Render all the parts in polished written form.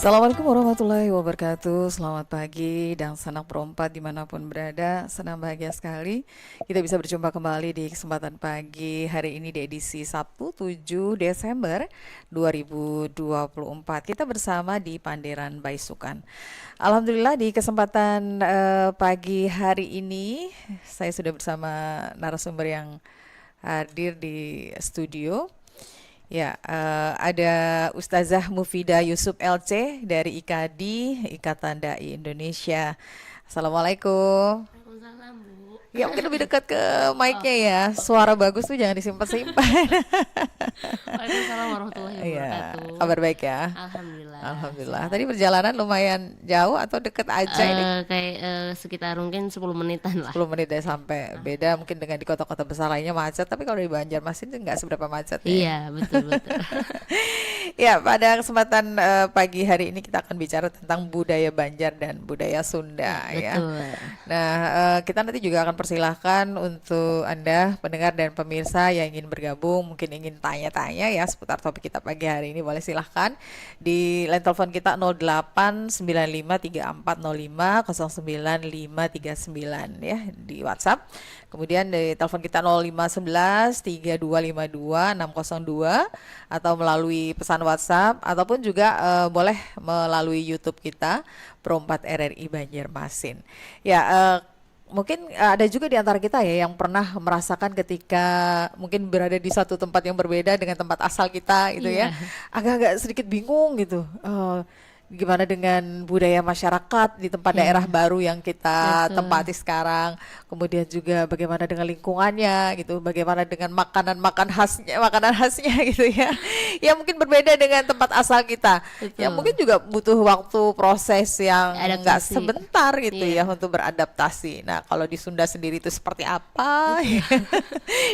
Assalamualaikum warahmatullahi wabarakatuh. Selamat pagi dan sanak perompat dimanapun berada. Senang bahagia sekali kita bisa berjumpa kembali di kesempatan pagi hari ini di edisi Sabtu 7 Desember 2024. Kita bersama di Panderan Baisukan. Alhamdulillah di kesempatan pagi hari ini saya sudah bersama narasumber yang hadir di studio. Ya, ada Ustazah Mufidah Yusuf LC dari IKADI, Ikatan Dai Indonesia. Assalamualaikum. Waalaikumsalam, Bu. Ya mungkin lebih dekat ke mic-nya ya. Suara bagus tuh jangan disimpan-simpan. Waalaikumsalam warahmatullahi Iya, wabarakatuh. kabar baik ya. Alhamdulillah. Alhamdulillah. Tadi perjalanan lumayan jauh atau deket aja ini? Kayak sekitar mungkin 10 menitan lah. 10 menit deh sampai. Beda mungkin dengan di kota-kota besar lainnya macet, tapi kalau di Banjarmasin itu nggak seberapa macet ya. Iya, betul betul. Ya, pada kesempatan pagi hari ini kita akan bicara tentang budaya Banjar dan budaya Sunda ya. Betul. Nah, kita nanti juga akan persilahkan untuk Anda pendengar dan pemirsa yang ingin bergabung, mungkin ingin tanya-tanya ya seputar topik kita pagi hari ini, boleh silahkan di line telepon kita 089534050959 ya di WhatsApp. Kemudian di telepon kita 0511 3252 602 atau melalui pesan WhatsApp ataupun juga boleh melalui YouTube kita Pro 4 RRI Banjarmasin. Ya, mungkin ada juga di antara kita ya yang pernah merasakan ketika mungkin berada di satu tempat yang berbeda dengan tempat asal kita gitu ya. Iya. Agak-agak sedikit bingung gitu. Gimana dengan budaya masyarakat di tempat Iya. daerah baru yang kita Betul. tempati sekarang, kemudian juga bagaimana dengan lingkungannya gitu, bagaimana dengan makanan khasnya gitu ya, yang mungkin berbeda dengan tempat asal kita, yang Betul. mungkin juga butuh waktu proses yang nggak Adaptasi. sebentar gitu ya Iya. untuk beradaptasi. Nah kalau di Sunda sendiri itu seperti apa?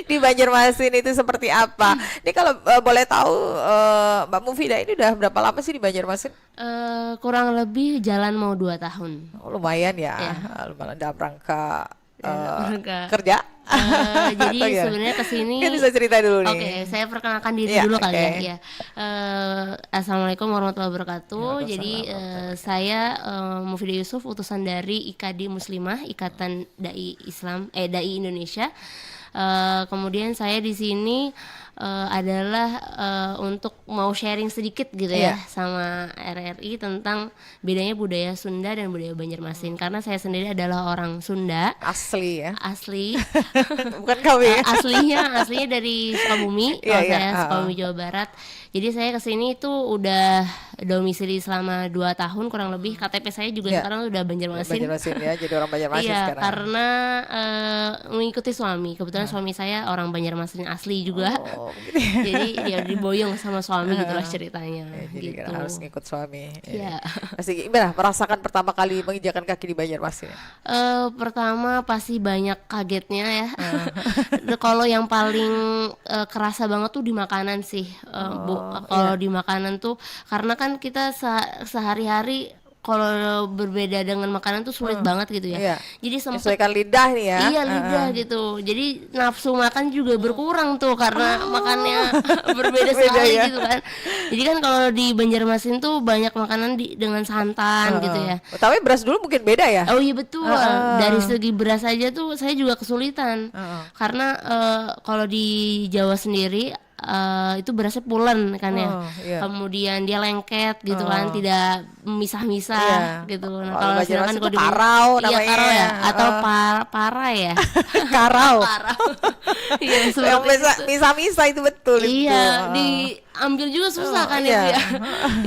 Di Banjarmasin itu seperti apa? Ini kalau boleh tahu Mbak Mufidah ini udah berapa lama sih di Banjarmasin? Kurang lebih jalan mau 2 tahun. Oh, lumayan ya, Ya. lumayan dalam rangka Rangka. kerja. Jadi Atau gimana? sebenarnya kesini. Mungkin bisa cerita dulu nih. Oke, saya perkenalkan diri Iya, dulu kali oke. ya. Iya. Assalamualaikum warahmatullahi wabarakatuh. Waalaikumsalam Jadi warahmatullahi saya Mufidah Yusuf, utusan dari IKADI Muslimah, Ikatan Dai Islam, Dai Indonesia. Kemudian saya di sini adalah untuk mau sharing sedikit gitu ya Iya. sama RRI tentang bedanya budaya Sunda dan budaya Banjarmasin. Karena saya sendiri adalah orang Sunda Asli ya, asli. bukan kami ya. aslinya dari Sukabumi. Iya, Kalau iya, saya Sukabumi Jawa Barat. Jadi saya kesini itu udah domisili selama 2 tahun kurang lebih. KTP saya juga Iya. sekarang udah Banjarmasin. Banjarmasin ya, jadi orang Banjarmasin Iya, sekarang. karena mengikuti suami. Kebetulan suami saya orang Banjarmasin asli juga. Oh, begitu ya. Jadi dia diboyong sama suami gitulah ceritanya. Ya, jadi gitu. kan harus ngikut suami. Iya. Pasti gimana merasakan pertama kali menginjakan kaki di Banjarmasin? Pertama pasti banyak kagetnya ya. Kalau yang paling kerasa banget tuh di makanan sih, Bu. Kalau di makanan tuh karena kan kita sehari-hari kalau berbeda dengan makanan tuh sulit banget gitu ya. Iya. Jadi sempet Menyesuaikan lidah nih ya. iya lidah gitu. Jadi nafsu makan juga berkurang tuh karena makannya berbeda sekali ya. gitu kan. Jadi kan kalau di Banjarmasin tuh banyak makanan dengan santan gitu ya. Tapi beras dulu mungkin beda ya. Oh iya betul. Dari segi beras aja tuh saya juga kesulitan. Karena kalau di Jawa sendiri itu berasnya pulen kan ya. Iya. Kemudian dia lengket gitu kan, tidak misah-misah Iya. gitu. Nah, Kalau kalau Banjarmasin sedangkan itu kalau di karau iya namanya karau ya ya. atau para ya. Karau. Karau. Iya Yang seperti bisa itu. misa-misa itu betul itu. Iya, diambil juga susah kan iya. itu ya.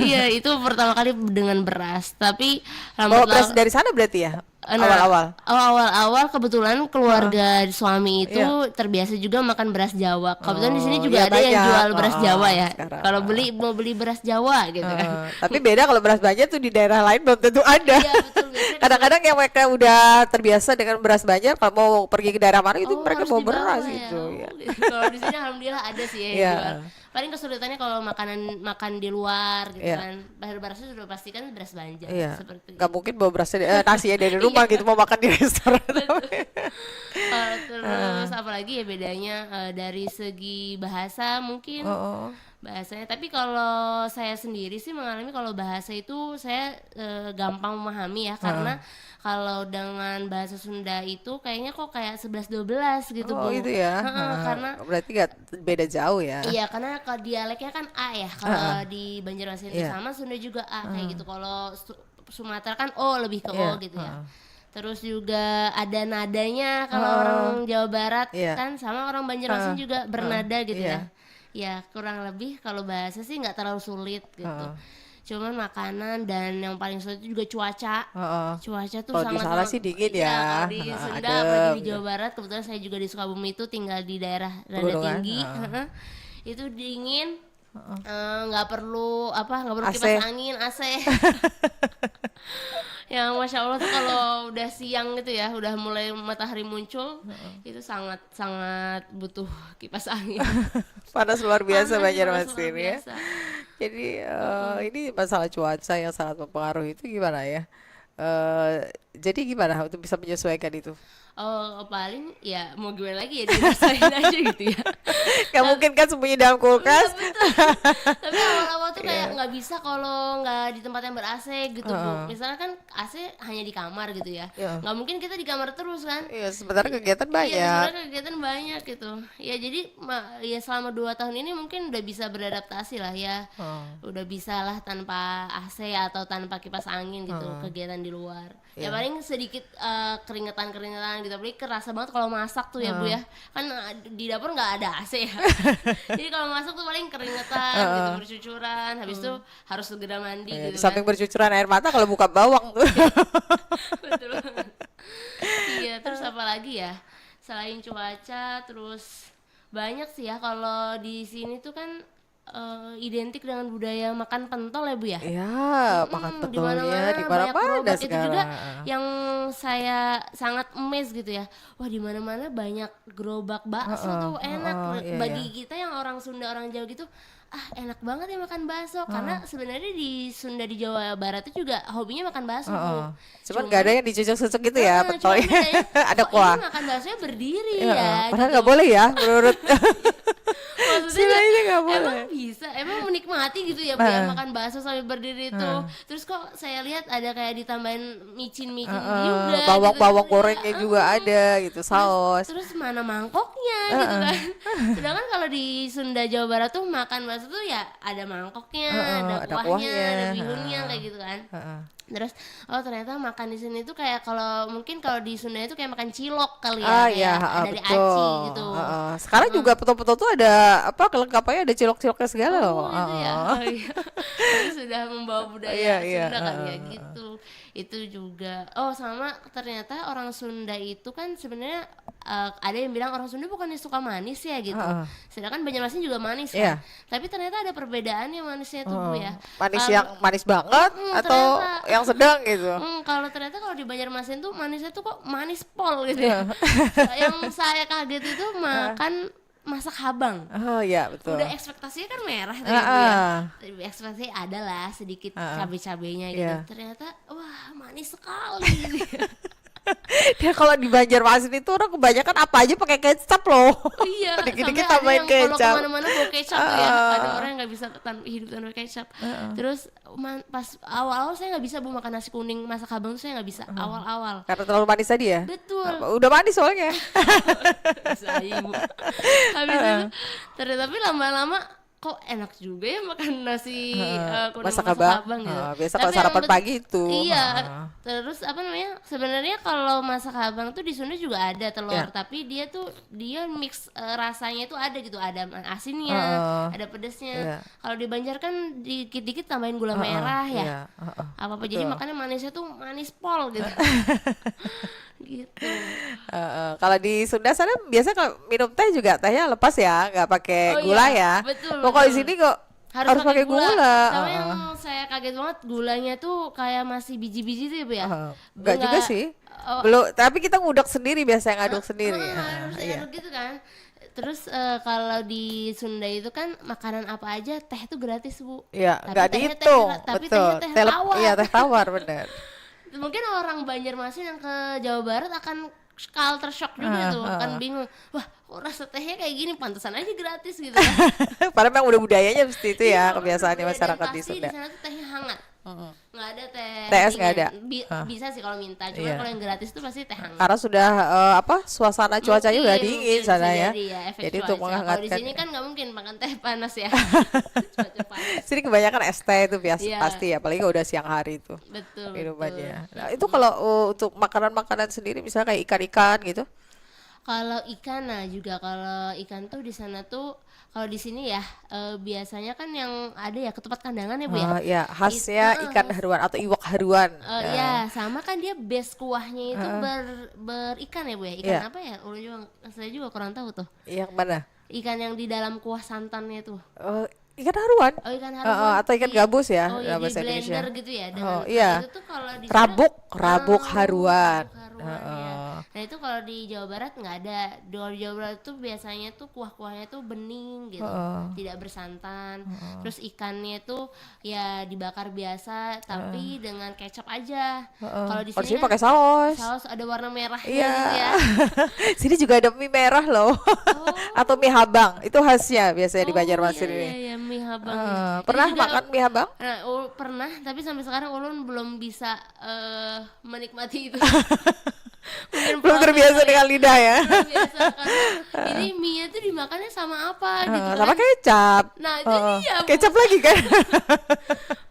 Iya, itu pertama kali dengan beras. Tapi Bawa beras dari sana berarti ya? Awal-awal. awal-awal kebetulan keluarga suami itu Iya. terbiasa juga makan beras Jawa. Kebetulan di sini iya, juga ada yang banyak. jual beras Jawa ya. Sekarang. Kalau mau beli beras Jawa gitu kan. Tapi beda kalau beras Banjar tuh di daerah lain belum tentu ada. Iya, betul. Biasanya Kadang-kadang yang mereka udah terbiasa dengan beras Banjar, kalau mau pergi ke daerah mana itu mereka harus bawa dibawa beras ya. gitu ya. Kalau di sini alhamdulillah ada sih ya yang Iya. jual. Paling kesulitannya kalau makan di luar gitu Iya. kan. Berasnya sudah pastikan beras Banjar Iya. seperti Gak mungkin bawa beras nasi ya dari rumah gitu mau makan di restoran. terus apalagi ya bedanya dari segi bahasa mungkin bahasanya. Tapi kalau saya sendiri sih mengalami kalau bahasa itu saya gampang memahami ya, karena kalau dengan bahasa Sunda itu kayaknya kok kayak 11-12 gitu Oh Bu. itu ya. Karena Berarti gak beda jauh ya. iya, karena kalau dialeknya kan A ya, kalau di Banjarmasin itu Iya. sama, Sunda juga A kayak gitu. Kalau Sumatera kan O, lebih ke O Iya. gitu ya. Terus juga ada nadanya, kalau orang Jawa Barat Iya. kan sama orang Banjarmasin juga bernada gitu Iya. ya. Ya kurang lebih kalau bahasa sih nggak terlalu sulit gitu. Cuman makanan dan yang paling sulit itu juga cuaca. Heeh. Cuaca tuh Kalau di sangat sana sih dingin ya. kalau di Sunda Adem apalagi di gitu. Jawa Barat, kebetulan saya juga di Sukabumi itu tinggal di daerah rada Pegunungan, tinggi. Itu dingin, nggak perlu nggak perlu AC. kipas angin, AC. Yang Masya Allah tuh kalau udah siang gitu ya, udah mulai matahari muncul, itu sangat sangat butuh kipas angin. Panas luar biasa Panas, panas Banjarmasin luar ya. biasa. Jadi ini masalah cuaca yang sangat mempengaruhi itu gimana ya? Jadi gimana untuk bisa menyesuaikan itu? Oh, paling ya mau gimana lagi ya, dirasain aja gitu ya. Gak mungkin kan sembunyi dalam kulkas. Tapi awal-awal tuh kayak nggak bisa kalau nggak di tempat yang ber-AC gitu Bu. Misalnya kan AC hanya di kamar gitu ya, nggak mungkin kita di kamar terus kan. Iya, sebenarnya kegiatan Iya, banyak. sebenarnya kegiatan banyak gitu. Ya jadi ya selama 2 tahun ini mungkin udah bisa beradaptasi lah ya. Udah bisa lah tanpa AC atau tanpa kipas angin gitu, kegiatan di luar. Ya paling sedikit keringetan gitu. Tapi kerasa banget kalau masak tuh ya Bu ya. Kan di dapur nggak ada AC ya. Jadi kalau masak tuh paling keringetan gitu, bercucuran. Habis itu harus segera mandi Di gitu samping kan. bercucuran air mata kalau buka bawang tuh. Betul banget. Iya, terus apa lagi ya? Selain cuaca, terus banyak sih ya kalau di sini tuh kan identik dengan budaya makan pentol ya Bu ya. Ya, makan Di mana-mana pentolnya di banyak mana-mana gerobak. Itu juga sekarang. yang saya sangat amazed gitu ya. Wah, di mana-mana banyak gerobak bakso tuh enak. iya, Bagi kita yang orang Sunda, orang Jawa gitu, enak banget ya makan bakso. Karena sebenarnya di Sunda, di Jawa Barat itu juga hobinya makan bakso Bu. Cuman gak ada yang dicucuk-cucuk gitu ya Cuman pentolnya. bedanya, Ada kok kuah. ini makan baksonya berdiri Iya, ya padahal gitu. nggak boleh ya menurut Maksudnya Sini nggak boleh. emang bisa, emang menikmati gitu ya Bu ya, makan bakso sambil berdiri itu. Terus kok saya lihat ada kayak ditambahin micin-micin juga bawang-bawang gitu. gorengnya juga ada gitu, saus. Terus mana mangkoknya gitu kan. Sedangkan kalau di Sunda, Jawa Barat tuh makan bakso tuh ya ada mangkoknya, ada ada kuahnya, kuahnya. ada bihunnya kayak gitu kan. Terus ternyata makan di sini tuh kayak kalau mungkin kalau di Sunda itu kayak makan cilok kali ya, Iya, kayak dari betul. aci gitu. Sekarang juga petol-petol tuh ada apa kelengkapannya, ada cilok-ciloknya segala loh. Itu ya. Oh, iya. Itu sudah membawa budaya Iya, iya, Sunda kali ya gitu. Itu juga. Oh, sama ternyata orang Sunda itu kan sebenarnya ada yang bilang orang Sunda bukannya suka manis ya gitu. Sedangkan Banjarmasin juga manis Iya. kan. Tapi ternyata ada perbedaannya manisnya tuh Bu ya. Manis Kalau- yang manis banget atau ternyata. yang sedang gitu. Kalau ternyata kalau di Banjarmasin tuh manisnya tuh kok manis pol gitu ya. Yang saya kaget itu makan masak habang. Oh iya betul. Udah ekspektasinya kan merah tuh ya, Bu ya. Ah, Ekspektasi ada lah sedikit cabai-cabainya gitu. Iya. Ternyata wah manis sekali gitu. Dia kalau di Banjarmasin itu orang kebanyakan apa aja pakai kecap loh. Iya, Dikit-dikit sampai ada tambahin yang kalau kecap. kemana-mana bawa kecap tuh ya. Ada orang yang nggak bisa hidup tanpa kecap. Terus pas awal-awal saya nggak bisa Bu makan nasi kuning masak habang tuh, saya nggak bisa awal-awal. Karena terlalu manis tadi ya. Betul. Udah manis soalnya. Bisa ibu. Habis itu ternyata tapi lama-lama kok enak juga ya makan nasi kuning Masak masak habang. gitu. Biasa Tapi kalau sarapan yang pagi itu. Iya. Terus apa namanya? Sebenarnya kalau masak habang tuh di Sunda juga ada telur, Ya. tapi dia mix rasanya itu ada gitu, ada asinnya, ada pedesnya. Iya. Kalau di Banjar kan dikit-dikit tambahin gula merah ya. Iya. Apa-apa jadi makannya manisnya tuh manis pol gitu. Gitu. Kalau di Sunda sana biasa kalau minum teh juga tehnya lepas ya, nggak pakai Oh gula iya, ya. betul, Kok kalau di betul. sini kok harus pakai gula. Sama yang saya kaget banget gulanya tuh kayak masih biji-biji tuh ya Bu ya. Enggak juga sih. Oh, Belum, tapi kita ngudek sendiri biasa yang ngaduk sendiri. harus Iya. diaduk gitu kan. Terus kalau di Sunda itu kan makanan apa aja teh tuh gratis Bu. Iya, Tapi nggak tehnya dihitung. tapi Betul. tehnya teh tawar. Iya, teh tawar benar. Mungkin orang Banjarmasin yang ke Jawa Barat akan culture shock juga tuh, akan bingung. Wah, kok kok rasa tehnya kayak gini, pantesan aja gratis gitu kan. Padahal memang udah budayanya seperti itu ya, Iya, kebiasaannya dan masyarakat di pasti Sunda. di sana tuh tehnya hangat, nggak ada teh TS nggak dingin. ada? Hah. Bisa sih kalau minta, cuman Iya. kalau yang gratis tuh pasti teh hangat. Karena sudah suasana cuacanya udah dingin Mungkin sana bisa ya. jadi efek Jadi untuk cuaca. Kalau di menghangatkan. sini kan nggak mungkin makan teh panas ya. Cuaca panas. Sini kebanyakan es teh itu biasa Iya. pasti ya, apalagi kalau udah siang hari itu Betul, minumannya. betul. Nah, itu kalau untuk makanan-makanan sendiri misalnya kayak ikan-ikan gitu. Kalau ikan, nah juga kalau ikan tuh di sana tuh, kalau di sini ya biasanya kan yang ada ya ketupat kandangan ya Bu ya. Ya, khasnya ikan haruan atau iwak haruan. Ya sama kan dia base kuahnya itu berikan ya Bu ya. Ikan Iya. apa ya? Saya juga kurang tahu tuh. Yang mana? Ikan yang di dalam kuah santannya tuh. Ikan haruan. Oh, ikan haruan. Atau ikan gabus ya, Oh dalam iya, di bahasa blender Indonesia. gitu ya. Oh, iya. Itu tuh kalau di sana- Rabuk haruan. Rabuk haruan, ya. Nah itu kalau di Jawa Barat nggak ada. Di Jawa Barat tuh biasanya tuh kuah-kuahnya tuh bening gitu, tidak bersantan. Terus ikannya tuh ya dibakar biasa, tapi dengan kecap aja. Kalau di Kalau sini sini kan pakai saus. saus ada warna merahnya Iya. gitu ya. Sini juga ada mie merah loh. Atau mie habang. Itu khasnya biasanya di Banjarmasin iya, ini. iya, mie habang. Pernah Itu juga- makan mie habang? Nah, pernah, tapi sampai sekarang ulun belum bisa menikmati itu. Mungkin Belum terbiasa dengan lidah ya. belum biasa karena ini mie tuh dimakannya sama apa gitu kan. Sama kecap. Nah, itu dia, Bu. Kecap lagi kan?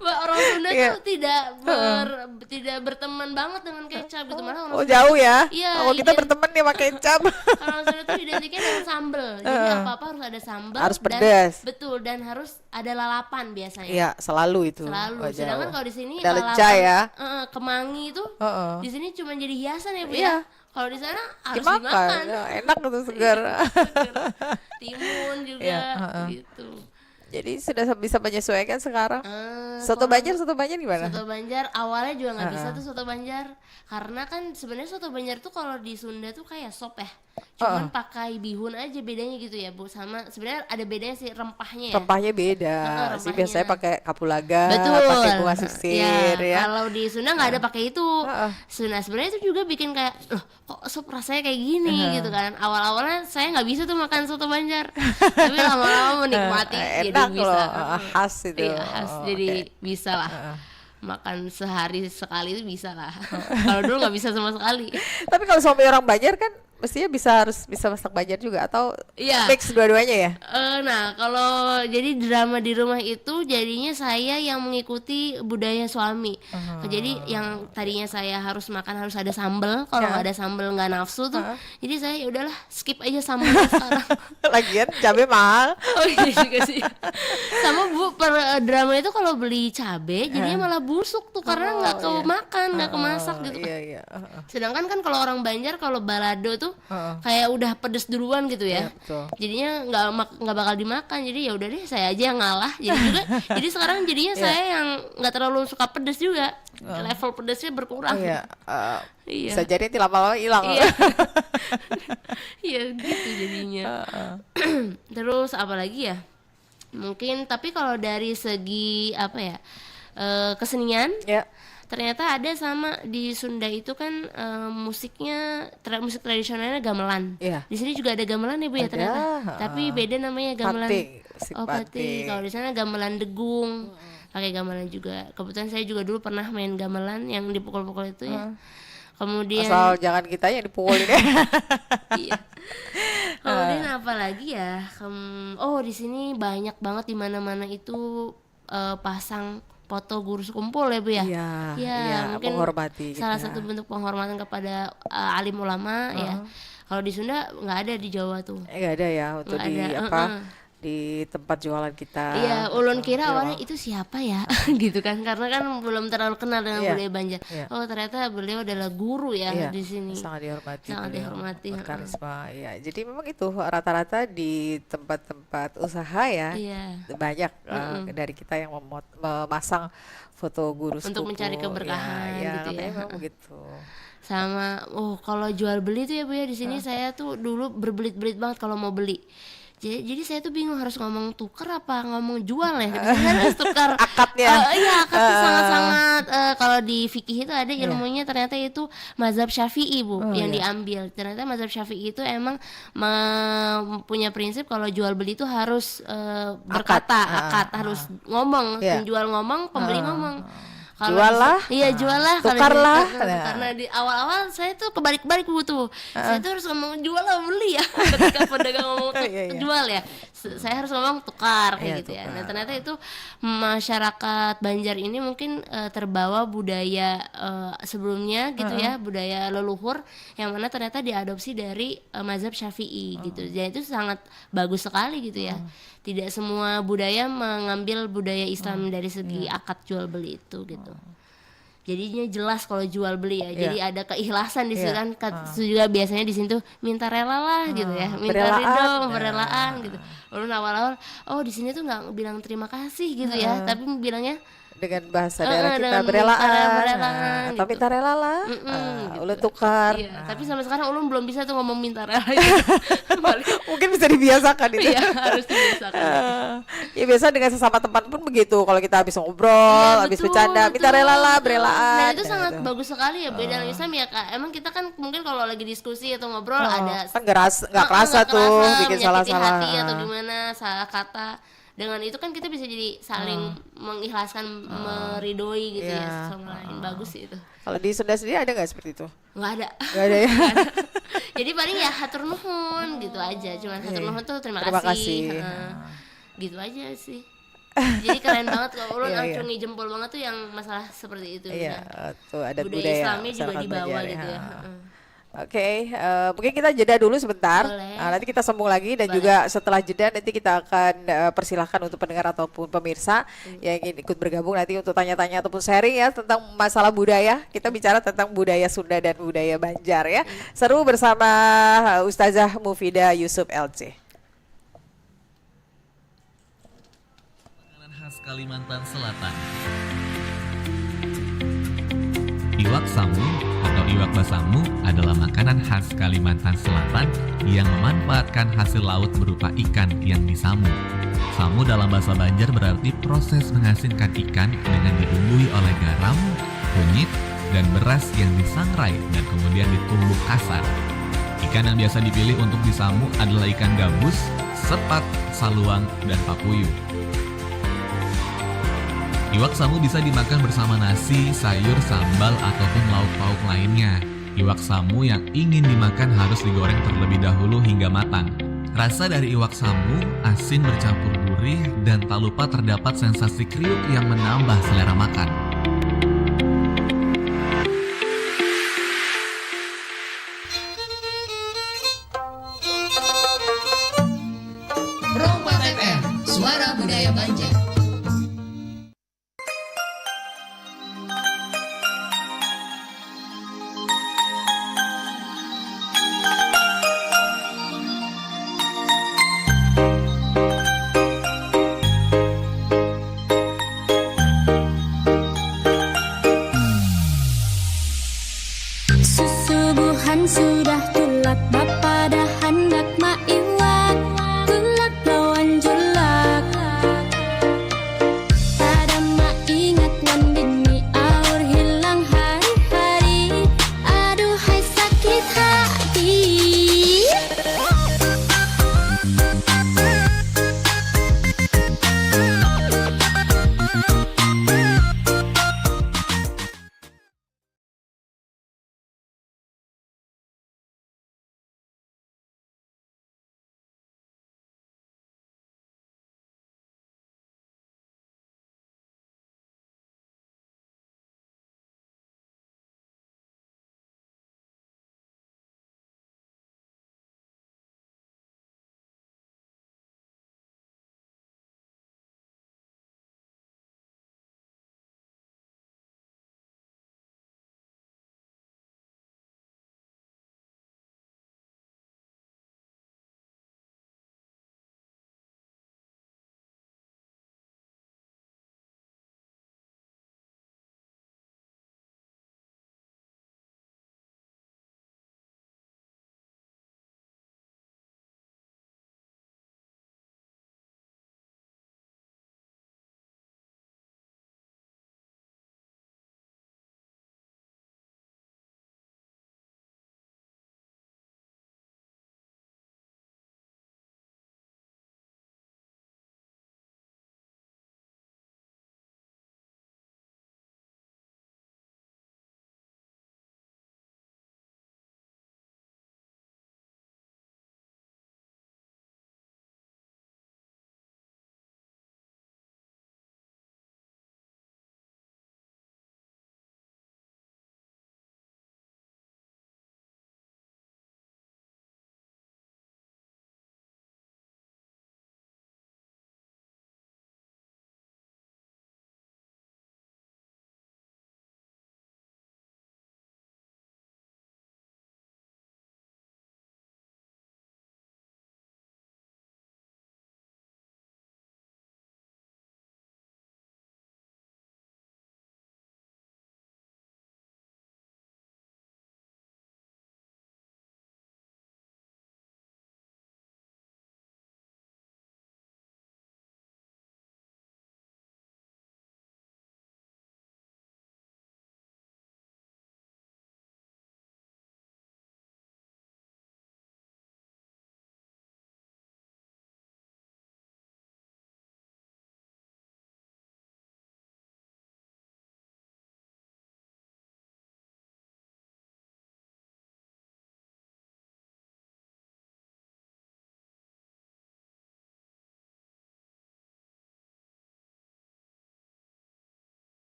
Mbak, orang Sunda Iya. tuh tidak berteman banget dengan kecap gitu, malah orang Oh jauh ya? Iya, Oh kita iya. berteman nih sama kecap. orang Sunda tuh identiknya dengan sambel. Jadi apa-apa harus ada sambel. Harus dan- pedas. Betul, dan harus ada lalapan biasanya. Iya selalu itu. Selalu. Oh, Sedangkan jauh. kalau di sini Ada lenca ya? kemangi itu Heeh. di sini cuma jadi hiasan ya Bu Iya. ya. Kalau di sana harus Dimakan. dimakan. Ya, enak itu segar. Timun juga Iya, heeh. gitu. Jadi sudah bisa menyesuaikan sekarang. Soto Kalau Banjar gimana? soto Banjar awalnya juga nggak bisa tuh soto Banjar, karena kan sebenarnya soto Banjar tuh kalau di Sunda tuh kayak sop ya, cuman pakai bihun aja bedanya gitu ya Bu. Sama sebenarnya ada bedanya sih rempahnya ya. Rempahnya beda. Sih rempahnya. biasanya pakai kapulaga, Betul. pakai bunga sisir ya. Kalau di Sunda nggak ada pakai itu. Sunda sebenarnya itu juga bikin kayak, loh kok sop rasanya kayak gini gitu kan. Awal-awalnya saya nggak bisa tuh makan soto Banjar, tapi lama-lama menikmati jadi Enak bisa. loh, khas itu. Iya, khas, Oh, jadi oke. bisa lah. Makan sehari sekali itu bisa lah. Kalau dulu nggak bisa sama sekali. Tapi kalau suami orang Banjar kan mestinya harus bisa masak Banjar juga atau Iya. mix dua-duanya ya? Nah, kalau jadi drama di rumah itu jadinya saya yang mengikuti budaya suami. Jadi yang tadinya saya harus makan harus ada sambel, kalau nggak ada sambel nggak nafsu tuh. Jadi saya ya udahlah skip aja sambelnya sekarang. Lagian cabai mahal. Oh iya juga sih. Sama Bu, drama itu kalau beli cabe jadinya malah busuk tuh karena nggak kemakan, nggak kemasak gitu kan. Iya iya. Sedangkan kan kalau orang Banjar kalau balado tuh kayak udah pedes duluan gitu ya. Iya, betul. Jadinya nggak bakal dimakan. Jadi ya udah deh saya aja yang ngalah. Jadi sekarang jadinya saya yang nggak terlalu suka pedes juga. Level pedesnya berkurang. Oh iya. Iya. Bisa jadi nanti lama-lama hilang. Iya. Iya gitu jadinya. Terus apa lagi ya? Mungkin tapi kalau dari segi apa ya? Kesenian Ya. ternyata ada sama di Sunda itu kan musiknya musik tradisionalnya gamelan. Iya. Di sini juga ada gamelan ya Bu ya Ada, ternyata. Tapi beda namanya gamelan. Batik, musik Oh batik. batik. Kalau di sana gamelan degung. Pakai gamelan juga. Kebetulan saya juga dulu pernah main gamelan yang dipukul-pukul itu ya. Kemudian Asal jangan kita yang dipukulin ya. iya. Kemudian apa lagi ya? Oh di sini banyak banget di mana-mana itu pasang foto guru sekumpul ya Bu ya. Iya, mungkin menghormati salah kita. satu bentuk penghormatan kepada alim ulama ya. Kalau di Sunda nggak ada, di Jawa tuh. Nggak ada ya untuk Nggak di ada, di tempat jualan kita. Iya, ulun kira Iya, awalnya itu siapa ya, gitu kan, karena kan belum terlalu kenal dengan Iya, budaya Banjar. iya. Oh ternyata beliau adalah guru ya Iya, di sini. sangat dihormati. Sangat beliau, dihormati, berkarisma. Ya, jadi memang itu rata-rata di tempat-tempat usaha ya. Iya. Banyak dari kita yang memasang foto guru Untuk sepupu. mencari keberkahan ya, gitu ya. katanya memang begitu. Sama kalau jual beli tuh ya Bu ya, di sini saya tuh dulu berbelit-belit banget kalau mau beli. Jadi saya tuh bingung harus ngomong tuker apa ngomong jual ya. Biasanya harus tukar. Akadnya. Iya, akad tuh sangat-sangat kalau di fikih itu ada ilmunya, ternyata itu mazhab Syafi'i Bu yang diambil. Ternyata mazhab Syafi'i itu emang punya prinsip kalau jual beli itu harus berkata, akad, harus ngomong, penjual ngomong, pembeli ngomong. Jual lah, jual lah, tukar lah. Karena di awal-awal saya tuh kebalik-balik Bu tuh. Saya tuh harus ngomong jual lah beli ya. Ketika pedagang ngomong jual ya, saya harus ngomong tukar kayak gitu ya. Nah ternyata itu masyarakat Banjar ini mungkin terbawa budaya sebelumnya gitu ya, budaya leluhur yang mana ternyata diadopsi dari mazhab Syafi'i gitu. Jadi itu sangat bagus sekali gitu ya. Tidak semua budaya mengambil budaya Islam dari segi akad jual beli itu gitu. Jadinya jelas kalau jual beli ya. Jadi ada keikhlasan di situ kan. Itu juga biasanya di sini tuh minta rela lah gitu ya. Minta ridho, berelaan gitu. Lalu awal-awal di sini tuh nggak bilang terima kasih gitu ya, tapi bilangnya dengan bahasa daerah kita berelaan, tapi minta rela lah, gitu. ulun tukar. Tapi sampai sekarang ulun belum bisa tuh ngomong minta rela. Mungkin bisa dibiasakan itu. Iya, harus dibiasakan. Ya biasa dengan sesama teman pun begitu. Kalau kita habis ngobrol, habis bercanda, minta rela lah, berelaan. Dan itu sangat bagus sekali ya. Beda dalam Islam ya Kak. Emang kita kan mungkin kalau lagi diskusi atau ngobrol ada kan nggak kerasa tuh bikin salah-salah hati atau gimana, salah kata. Dengan itu kan kita bisa jadi saling mengikhlaskan, meridoi gitu ya sama lain. Bagus sih itu. Kalau di Sunda sendiri ada nggak seperti itu? Nggak ada. Nggak ada ya. Jadi paling ya hatur nuhun gitu aja. Cuman hatur nuhun tuh terima kasih. Gitu aja sih. Jadi keren banget kalau ulun acungi jempol banget tuh yang masalah seperti itu. Iya, tuh ada budaya Islamnya juga dibawa gitu ya. Oke, mungkin kita jeda dulu sebentar. Nanti kita sambung lagi dan juga setelah jeda nanti kita akan persilahkan untuk pendengar ataupun pemirsa yang ingin ikut bergabung nanti untuk tanya-tanya ataupun sharing ya tentang masalah budaya. Kita bicara tentang budaya Sunda dan budaya Banjar ya. Seru bersama Ustazah Mufidah Yusuf LC. Makanan khas Kalimantan Selatan. Iwak samu atau iwak basamu adalah makanan khas Kalimantan Selatan yang memanfaatkan hasil laut berupa ikan yang disamu. Samu dalam bahasa Banjar berarti proses mengasinkan ikan dengan dibumbui oleh garam, kunyit, dan beras yang disangrai dan kemudian ditumbuk kasar. Ikan yang biasa dipilih untuk disamu adalah ikan gabus, sepat, saluang, dan papuyu. Iwak samu bisa dimakan bersama nasi, sayur, sambal, ataupun lauk pauk lainnya. Iwak samu yang ingin dimakan harus digoreng terlebih dahulu hingga matang. Rasa dari iwak samu asin bercampur gurih dan tak lupa terdapat sensasi kriuk yang menambah selera makan. Rompat FM, suara budaya Banjar.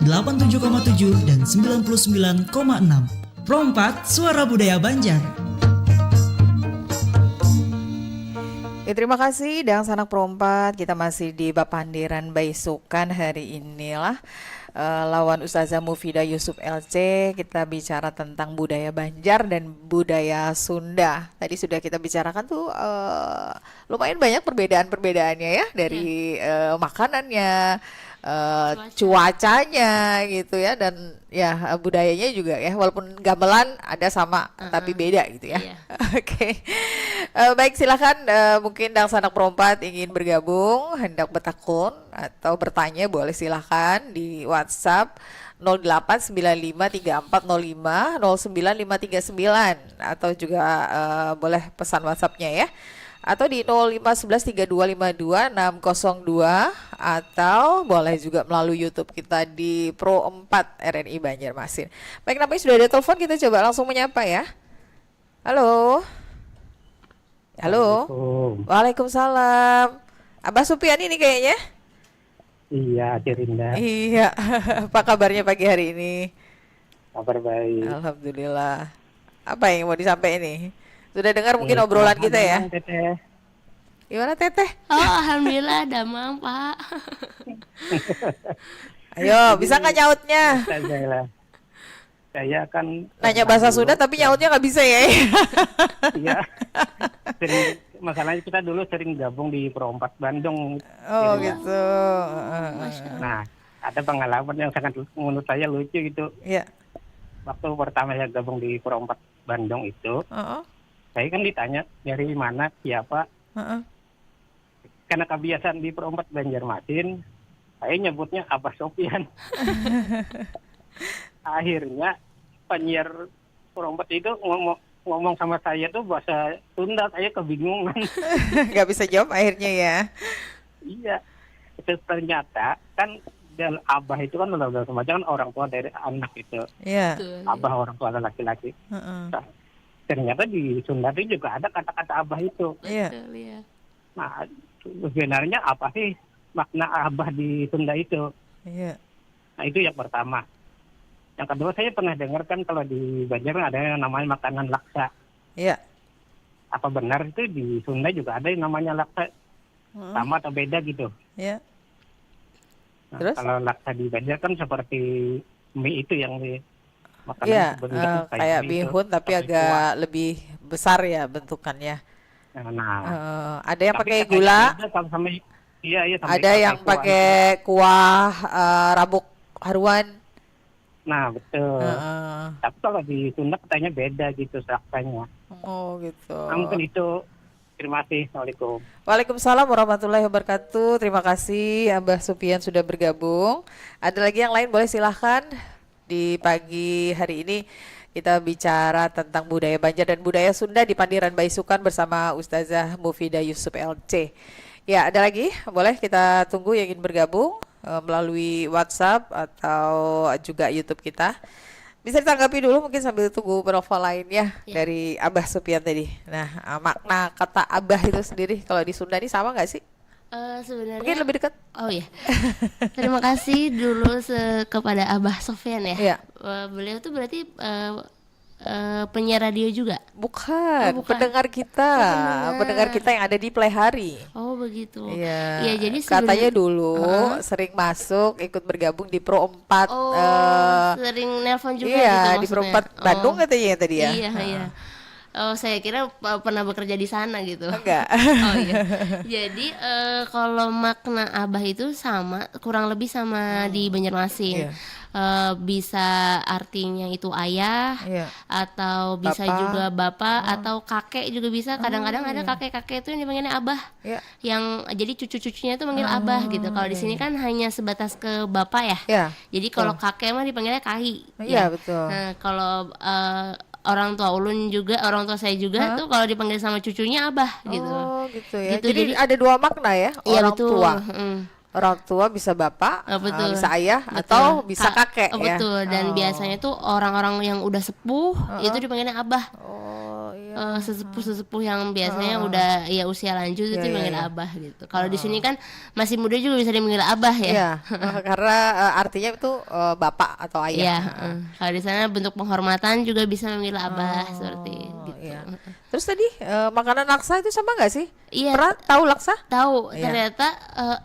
87,7 dan 99,6. Pro 4 Suara Budaya Banjar. Terima kasih Dang Sanak Pro 4. Kita masih di Bapandiran Baisukan hari inilah. Lawan Ustazah Mufidah Yusuf LC, kita bicara tentang budaya Banjar dan budaya Sunda. Tadi sudah kita bicarakan tuh lumayan banyak perbedaan-perbedaannya ya, dari makanannya, cuacanya gitu ya, dan ya budayanya juga ya, walaupun gamelan ada sama tapi beda gitu ya. Iya. Oke. Baik, silakan mungkin Dang Sanak Perompat ingin bergabung, hendak bertakun atau bertanya, boleh silakan di WhatsApp 089534050959 atau juga boleh pesan WhatsAppnya ya, atau di 05113252 atau boleh juga melalui YouTube kita di Pro 4 RNI Banjarmasin. Baik, nampaknya sudah ada telepon, kita coba langsung menyapa ya. Halo. Halo. Waalaikumsalam. Abah Supian ini kayaknya. Iya, Cirinda. Iya. Apa kabarnya pagi hari ini? Kabar baik. Alhamdulillah. Apa yang mau disampaikan ini? Sudah dengar mungkin obrolan kita ya? Teteh. Gimana Teteh? Oh, alhamdulillah damang, Pak. Ayo, bisa nggak nyautnya? Saya kan Nanya bahasa Sunda tapi nyautnya nggak bisa ya? Iya. Masalahnya kita dulu sering gabung di Pro 4 Bandung. Oh gitu. Nah, ada pengalaman yang sangat menurut saya lucu gitu. Iya. Waktu pertama saya gabung di Pro 4 Bandung itu, saya kan ditanya dari mana, siapa. Karena kebiasaan di Pro 4 Banjarmasin, saya nyebutnya Abah Sofian. Akhirnya penyiar Pro 4 itu ngomong sama saya tuh bahasa Sunda, saya kebingungan. Nggak bisa jawab akhirnya ya. Iya, itu ternyata kan, dan abah itu kan udah semacam kan orang tua dari anak itu. Iya. Abah orang tua laki-laki. Nah, ternyata di Sunda itu juga ada kata-kata abah itu. Iya. Nah, sebenarnya apa sih makna abah di Sunda itu? Iya. Nah, itu yang pertama. Yang kedua, saya pernah dengar kan kalau di Banjar ada yang namanya makanan laksa. Iya. Apa benar itu di Sunda juga ada yang namanya laksa? Sama atau beda gitu? Iya. Nah, Terus? kalau laksa di Banjar kan seperti mie itu yang di makanan Iya, bentuk kayak mie itu, bihun tapi seperti agak kuah. lebih besar ya bentukannya. Nah, Ada yang tapi pakai katanya gula, beda sama iya sama ada yang kuah. pakai kuah rabuk haruan. Nah, betul. Tapi kalau di Sunda katanya beda gitu laksanya. Oh gitu. Nah, mungkin itu. Terima kasih. Assalamualaikum. Waalaikumsalam warahmatullahi wabarakatuh. Terima kasih Abah Supian sudah bergabung. Ada lagi yang lain, boleh silahkan. Di pagi hari ini kita bicara tentang budaya Banjar dan budaya Sunda di Pandiran Baisukan bersama Ustazah Mufidah Yusuf LC. Ya, ada lagi, boleh kita tunggu yang ingin bergabung melalui WhatsApp atau juga YouTube kita. Bisa ditanggapi dulu mungkin sambil tunggu profil lainnya dari Abah Supian tadi. Nah, makna kata Abah itu sendiri kalau di Sunda ini sama nggak sih? Sebenarnya Mungkin lebih dekat. Oh iya. Terima kasih dulu kepada Abah Sofian ya. Iya. Beliau tuh berarti penyiar radio juga. Bukan, Oh, bukan. pendengar kita, pendengar kita yang ada di Play Hari. Oh begitu. Iya. Iya, jadi katanya dulu sering masuk ikut bergabung di Pro 4. Oh, sering nelpon juga iya, gitu di Pro maksudnya. 4 Bandung katanya ya tadi ya. Iya, iya. Oh, saya kira pernah bekerja di sana gitu. Enggak. Oh iya. Jadi kalau makna Abah itu sama, kurang lebih sama di Banjarmasin. Iya. Bisa artinya itu ayah, Iya. atau bisa Bapak. juga bapak, atau kakek juga bisa. Kadang-kadang ada kakek-kakek itu yang dipanggilnya Abah. Iya. Yang jadi cucu-cucunya itu manggil Abah gitu. Kalau di sini kan hanya sebatas ke bapak ya. Iya. Jadi kalau kakek mah dipanggilnya Kahi. Iya, ya. betul. Nah, kalau orang tua ulun juga, orang tua saya juga tuh kalau dipanggil sama cucunya Abah gitu. Oh, gitu ya. Gitu, jadi jadi- ada dua makna ya, Iya orang betul. tua. Mm. Orang tua bisa bapak, Betul. bisa ayah, Betul. atau bisa kakek ya. Betul. Dan biasanya tuh orang-orang yang udah sepuh itu dipanggilnya Abah. Oh iya. sesepuh-sesepuh yang biasanya udah ya usia lanjut itu manggil abah gitu. Kalau di sini kan masih muda juga bisa dipanggil abah ya. Iya, karena artinya itu bapak atau ayah. Iya, kalau di sana bentuk penghormatan juga bisa manggil abah seperti gitu. Iya. Terus tadi makanan laksa itu sama nggak sih? Iya. Pernah tahu laksa? Tahu, Iya. ternyata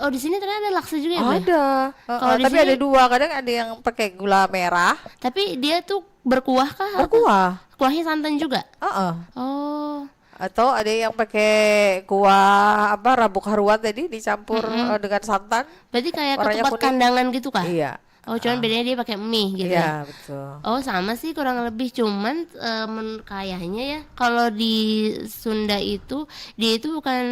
di sini ternyata ada laksa juga ya, Bu? Ada. Kalau di Tapi sini- ada dua, kadang ada yang pakai gula merah, Tapi dia tuh berkuah kah? berkuah. Kuahnya santan juga. Heeh. Oh. Atau ada yang pakai kuah rabuk haruan tadi dicampur dengan santan. Berarti kayak Warnanya ketupat kuning. kandangan gitu kah? Iya. Oh, cuman bedanya dia pakai mie gitu ya. Iya, betul. Oh, sama sih kurang lebih, cuman kayaknya ya kalau di Sunda itu dia itu bukan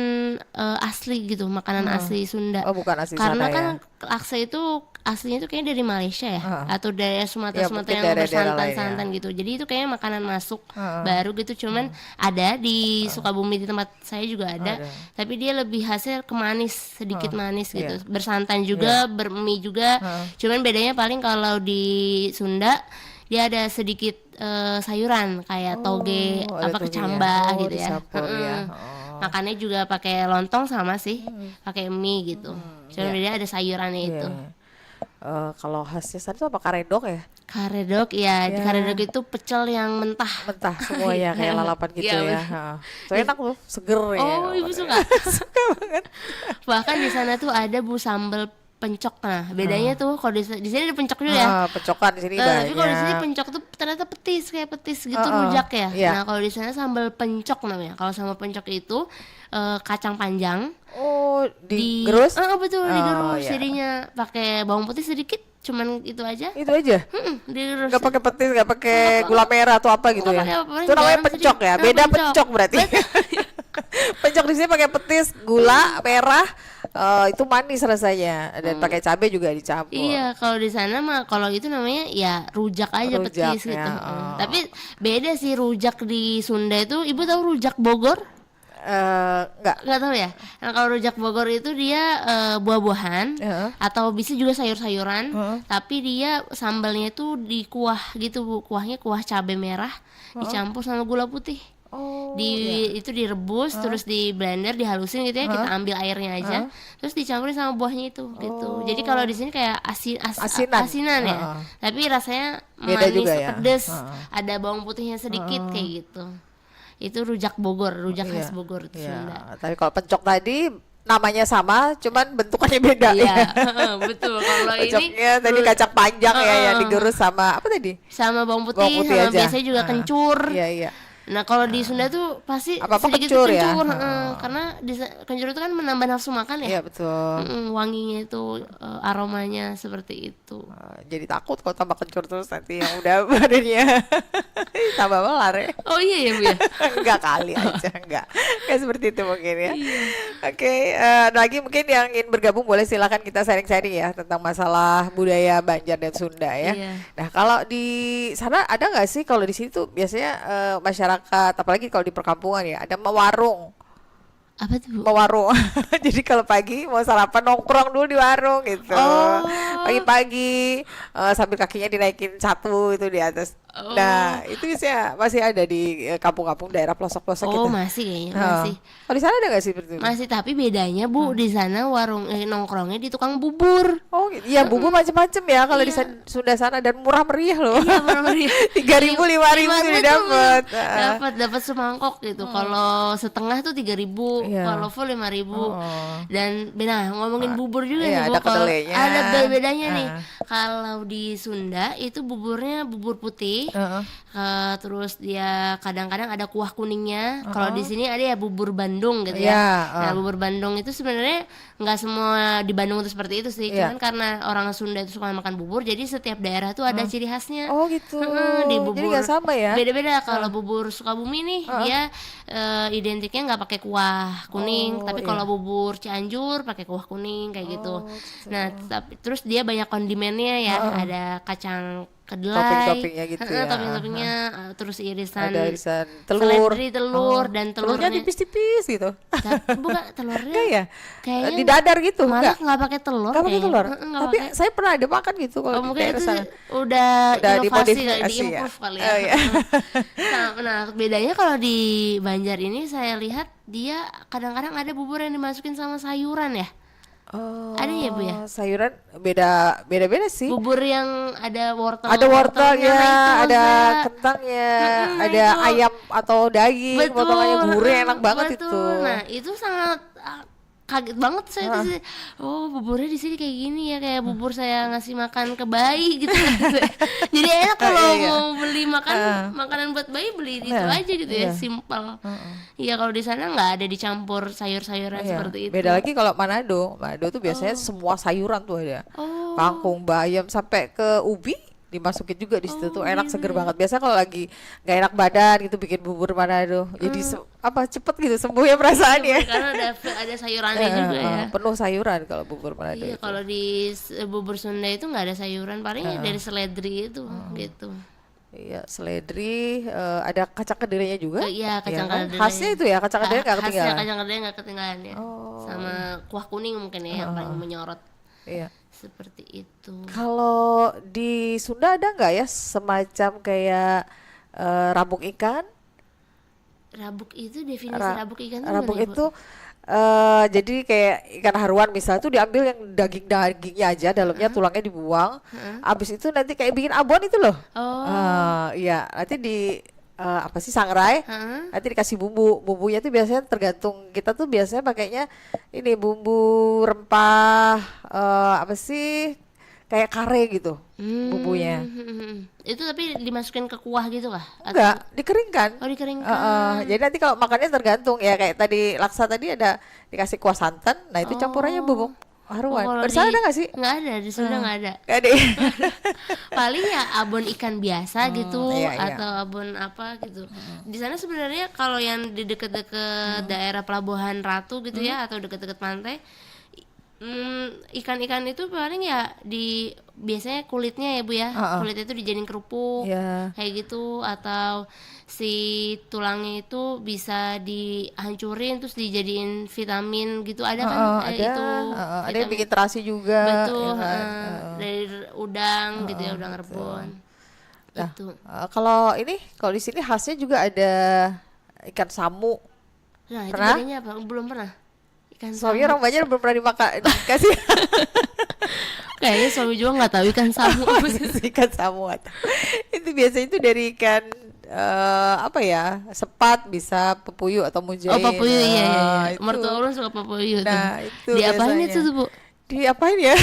asli gitu, makanan asli Sunda. Oh, bukan asli Karena sana kan ya. laksa itu aslinya itu kayaknya dari Malaysia ya, atau dari Ya, Sumatera mungkin yang daerah-daerah bersantan-santan gitu. Jadi itu kayaknya makanan masuk baru gitu, cuman ada di Sukabumi di tempat saya juga ada. Tapi dia lebih hasil ke manis, sedikit manis gitu. Bersantan juga, bermie juga. Cuman bedanya paling kalau di Sunda dia ada sedikit sayuran kayak toge, ada apa toge ya. kecambah Oh, gitu ya. dicampur ya. Makannya juga pakai lontong sama sih, pakai mie gitu. Cuman bedanya ada sayurannya itu. Kalau khasnya sana itu apa, karedok ya? Karedok ya, karedok itu pecel yang mentah. Mentah semuanya kayak lalapan gitu Iya, ya. bener. Heeh. Soalnya enak loh, seger ya. Oh, ibu suka. Suka banget. Bahkan di sana tuh ada Bu sambal pencok. Nah, bedanya tuh kalau di sini ada pencok juga ya. Pecokan di sini Nah, banyak. tapi kalau di sini pencok tuh ternyata petis, kayak petis gitu, rujak ya. Iya. Nah, kalau di sana sambal pencok namanya. Kalau sambal pencok itu kacang panjang Oh, digerus? betul, Oh, digerus. iya. Jadinya pakai bawang putih sedikit, cuman itu aja. Itu aja. Digerus. Nggak pakai petis, nggak pakai gula merah atau apa gitu Nggak ya? pakai apa-apa, Itu namanya garam pencok sedikit. ya. Nah, Beda pencok. pencok berarti. Pencok di sini pakai petis, gula merah, itu manis rasanya dan pakai cabai juga dicampur. Iya, kalau di sana mah kalau itu namanya ya rujak aja, Rujak petis ya, gitu. oh. Tapi beda sih rujak di Sunda itu. Ibu tahu rujak Bogor? Nggak. Nggak tahu ya. Nah, kalau rujak Bogor itu dia buah-buahan Heeh. atau bisa juga sayur-sayuran, tapi dia sambalnya itu di kuah gitu, Bu. Kuahnya kuah cabai merah dicampur sama gula putih. Oh, Itu direbus terus di blender, dihalusin gitu ya, kita ambil airnya aja, terus dicampurin sama buahnya itu gitu. Jadi kalau di sini kayak asinan ya, Heeh. tapi rasanya Beda manis, juga ya. pedes, Heeh. ada bawang putihnya sedikit kayak gitu. Itu rujak Bogor, rujak khas Iya, Bogor itu iya. Sunda. Tapi kalau pencok tadi namanya sama, cuman bentukannya beda Iya, ya. betul. Kalau ini Pencoknya tadi kacang panjang ya yang digerus sama apa tadi? sama bawang putih, Bawang putih sama aja. biasanya juga kencur. Iya, iya. Nah, kalau di Sunda tuh pasti Apa-apa sedikit kencur ya? kencur, karena kencur itu kan menambah nafsu makan ya. Iya, betul. Wanginya itu aromanya seperti itu. Jadi takut kalau tambah kencur terus nanti yang udah badannya tambah melar ya. Oh iya ya, Bu ya. Enggak kali aja, enggak seperti itu mungkin ya. Iya. Oke, lagi mungkin yang ingin bergabung boleh silakan kita sharing-sharing ya tentang masalah budaya Banjar dan Sunda ya. Iya. Nah, kalau di sana ada nggak sih, kalau di sini tuh biasanya masyarakat apalagi kalau di perkampungan ya ada mewarung. Apa tuh, Bu? Mewarung. Jadi kalau pagi mau sarapan nongkrong dulu di warung gitu. Oh. Pagi-pagi sambil kakinya dinaikin satu itu di atas. Oh. Nah, itu biasanya masih ada di kampung-kampung daerah pelosok-pelosok gitu. Oh, masih kayaknya, Oh. masih. Kalau di sana ada nggak sih seperti itu? Masih, tapi bedanya, Bu, di sana warung nongkrongnya di tukang bubur. Oh, gitu. Iya, bubur macam-macam ya kalau di Iya. Sunda sana, dan murah meriah loh. Iya, bener-bener. 3.000 5.000 sudah dapat. Dapat semangkok gitu. Kalau setengah tuh 3.000, Iya. kalau full 5.000. Oh. Dan nah, ngomongin bubur juga Iya, nih, Bu. ada Kalau kedelainya. ada bedanya nih. Kalau di Sunda itu buburnya bubur putih. Terus dia kadang-kadang ada kuah kuningnya. Kalau di sini ada ya bubur Bandung gitu Iya, ya. Nah, bubur Bandung itu sebenarnya nggak semua di Bandung itu seperti itu sih. Iya. Cuman karena orang Sunda itu suka makan bubur, jadi setiap daerah tuh ada ciri khasnya. Oh, gitu. Di Jadi bubur nggak sama ya? beda-beda. Kalau bubur Sukabumi nih dia identiknya nggak pakai kuah kuning, tapi kalau bubur Cianjur pakai kuah kuning kayak gitu. Nah, tapi terus dia banyak kondimennya toppingannya ya, ada kacang kedelai, Topping-toppingnya gitu ya. topping-toppingnya, terus irisan Ada irisan telur. seledri, telur dan Telurnya telurnya tipis-tipis gitu. bukan telurnya Enggak ya? kayaknya Di dadar gitu, malah enggak? nggak pakai telur Enggak pakai kayaknya. telur. Nggak Tapi pakai. saya pernah ada makan gitu kalau di Mungkin daerah itu sana. udah inovasi dimodifikasi ya? diimprove kali ya. Oh, iya. Nah, bedanya kalau di Banjar ini saya lihat dia kadang-kadang ada bubur yang dimasukin sama sayuran ya. Oh, Ada ya, Bu, ya? sayuran beda-beda sih. Bubur yang ada wortel. Ada wortelnya, nah itu ada Za. kentangnya, Mm-mm, nah ada itu. ayam atau daging, Betul, potongannya gurih, enak banget betul. itu. Nah, itu sangat kaget banget saya di sini. Oh, buburnya di sini kayak gini ya, kayak bubur saya ngasih makan ke bayi gitu. Jadi enak kalau Iya. mau beli makanan buat bayi beli itu Nah, aja gitu ya, iya. simpel. Iya, kalau di sana nggak ada dicampur sayur-sayuran Iya. seperti itu. Beda lagi kalau Manado. Manado tuh biasanya semua sayuran tuh ada. Oh. Kangkung, bayam sampai ke ubi dimasukin juga di situ tuh enak seger iya. banget. Biasa kalau lagi nggak enak badan gitu bikin bubur Manado. Jadi cepet gitu sembuh ya perasaannya. Karena ada sayurannya juga ya. Penuh sayuran kalau bubur Manado Iya, itu. kalau di bubur Sunda itu nggak ada sayuran, paling dari seledri itu gitu. Iya, seledri, ada kacang kedelainya juga. Iya, kacang kan? kedelai. Khasnya itu ya, kacang kedelai nggak Khasnya ketinggalan. kacang kedelai nggak ketinggalan ya. Sama kuah kuning mungkin ya yang paling menyorot. Iya. Seperti itu. Kalau di Sunda ada nggak ya semacam kayak rabuk ikan? Rabuk itu definisi Ra- rabuk ikan itu Rabuk gimana, Bu? itu jadi kayak ikan haruan misalnya tuh diambil yang dagingnya aja, dalamnya tulangnya dibuang. Abis itu nanti kayak bikin abon itu loh. Oh. Iya, nanti apa sih sangrai? Heeh. Nanti dikasih bumbu. Bumbunya tuh biasanya tergantung kita tuh biasanya pakainya ini bumbu rempah apa sih? Kayak kare gitu bumbunya. Itu tapi dimasukin ke kuah gitu kah? Enggak, dikeringkan. Oh, dikeringkan. Jadi nanti kalau makannya tergantung ya kayak tadi laksa tadi ada dikasih kuah santan, nah itu campurannya bubuk haruan. Oh, kalau Bersama di- ada nggak sih? Nggak ada, di Sunda nggak ada. Nggak ada. Paling ya abon ikan biasa gitu iya, iya. atau abon apa gitu. Di sana sebenarnya kalau yang di deket-deket daerah Pelabuhan Ratu gitu ya atau deket-deket pantai, ikan-ikan itu paling ya biasanya kulitnya ya Bu ya, kulitnya itu dijadiin kerupuk Iya. kayak gitu, atau si tulangnya itu bisa dihancurin terus dijadiin vitamin gitu, ada kan Ada, itu ada yang vitamin. bikin terasi juga. Betul, ya kan? dari udang gitu ya, udang rebon. Nah, Itu. kalau di sini khasnya juga ada ikan samu. Nah, itu Pernah? bedanya apa? Belum pernah. Ikan Soalnya samu. orang banyak belum pernah dimakan, dikasih Kayaknya suami juga nggak tahu ikan samu apa sih. ikan samu. Atau- itu biasanya itu dari ikan apa ya, sepat, bisa pepuyuh atau mujair. Oh, papuyu, iya, iya. Itu. Mertua ulun suka papuyu tuh. Nah, itu Diapain biasanya. itu tuh, Bu? Diapain ya?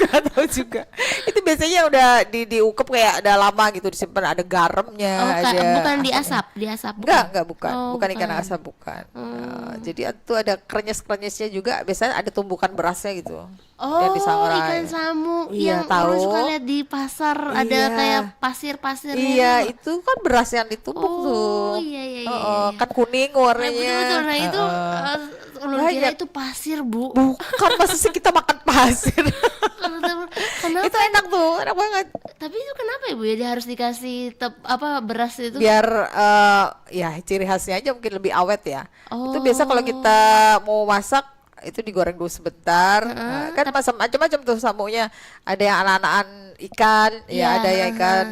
Gak tahu juga. Itu biasanya udah diukep kayak ada lama gitu disimpan, ada garamnya, Oh, ada bukan diasap, Enggak, bukan. Oh, bukan ikan bukan. asap, bukan. Jadi itu ada krenyes-krenyesnya juga, biasanya ada tumbukan berasnya gitu. Oh, yang disangrai. ikan samu Iya, yang tahu. orang suka lihat di pasar ada Iya. kayak pasir-pasir. Iya, itu kan beras yang ditumbuk Oh, tuh. iya, iya, iya, Oh, iya. kan kuning Nah, warnanya. betul-betul. Nah, itu ulun kira Banyak. itu pasir, Bu. Bukan, masa sih kita makan pasir. Kenapa? Itu enak tuh, enak banget. Tapi itu kenapa ya Bu ya dia harus dikasih beras itu? Biar ya ciri khasnya aja mungkin lebih awet ya. Itu Oh. biasa kalau kita mau masak itu digoreng dulu sebentar. Nah, kan macam-macam tuh samunya. Ada yang anak-anakan ikan, Iya, ya ada yang ikan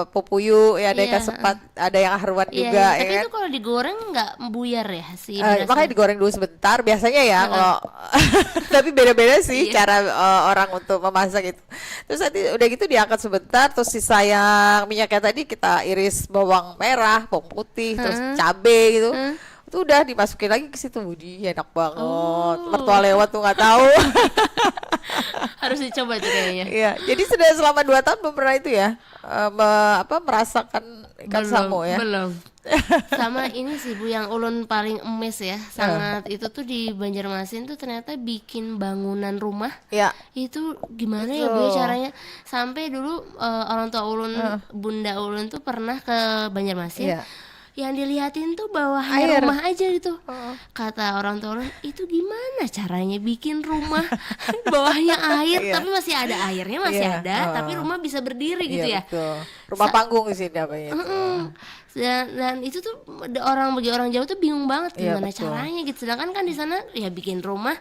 pepuyuh, ya ada Iya, ikan sepat, ada yang haruan Iya, juga, iya. Tapi ya kan. itu kalau digoreng nggak buyar ya si berasnya? Makanya digoreng dulu sebentar biasanya ya kalau tapi beda-beda sih Iya. cara orang untuk memasak itu. Terus nanti udah gitu diangkat sebentar, terus sisa yang minyaknya tadi kita iris bawang merah, bawang putih, terus cabe gitu. Itu udah dimasukin lagi ke situ. Budi, enak banget. Mertua lewat tuh nggak tahu. Harus dicoba itu kayaknya. Iya, jadi sudah selama 2 tahun belum pernah itu ya merasakan ikan samu ya. Belum. Sama ini sih Bu yang ulun paling emes ya, sangat itu tuh di Banjarmasin tuh ternyata bikin bangunan rumah. Ya. Itu gimana ya Bu ya caranya? Sampai dulu orang tua ulun, bunda ulun tuh pernah ke Banjarmasin. Iya. yang dilihatin tuh bawahnya Air. rumah aja gitu. Kata orang tua itu gimana caranya bikin rumah bawahnya air Iya. tapi masih ada airnya masih Iya, ada tapi rumah bisa berdiri gitu Iya, ya. betul. Rumah panggung di sini apa ya? Dan itu tuh bagi orang Jawa tuh bingung banget Iya, gimana betul. caranya gitu. Sedangkan kan di sana ya bikin rumah